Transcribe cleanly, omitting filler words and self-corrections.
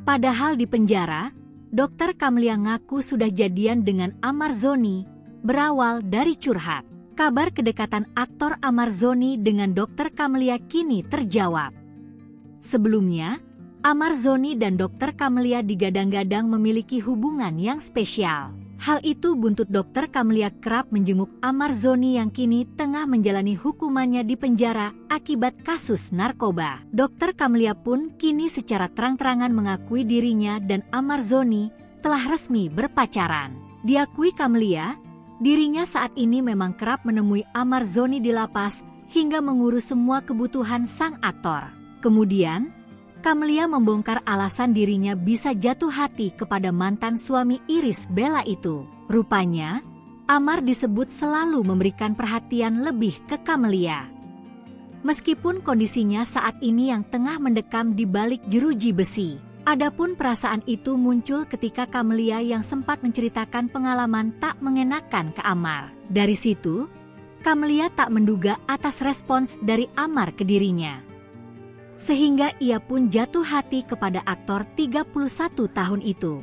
Padahal di penjara, Dokter Kamlia ngaku sudah jadian dengan Amar Zoni, berawal dari curhat. Kabar kedekatan aktor Amar Zoni dengan Dokter Kamlia kini terjawab. Sebelumnya, Amar Zoni dan Dokter Kamlia digadang-gadang memiliki hubungan yang spesial. Hal itu buntut Dokter Kamlia kerap menjenguk Amar Zoni yang kini tengah menjalani hukumannya di penjara akibat kasus narkoba. Dokter Kamlia pun kini secara terang-terangan mengakui dirinya dan Amar Zoni telah resmi berpacaran. Diakui Kamlia, dirinya saat ini memang kerap menemui Amar Zoni di lapas hingga mengurus semua kebutuhan sang aktor. Kemudian, Kamlia membongkar alasan dirinya bisa jatuh hati kepada mantan suami Irish Bella itu. Rupanya, Amar disebut selalu memberikan perhatian lebih ke Kamlia. Meskipun kondisinya saat ini yang tengah mendekam di balik jeruji besi. Adapun perasaan itu muncul ketika Kamlia yang sempat menceritakan pengalaman tak mengenakan ke Amar. Dari situ, Kamlia tak menduga atas respons dari Amar ke dirinya. Sehingga ia pun jatuh hati kepada aktor 31 tahun itu.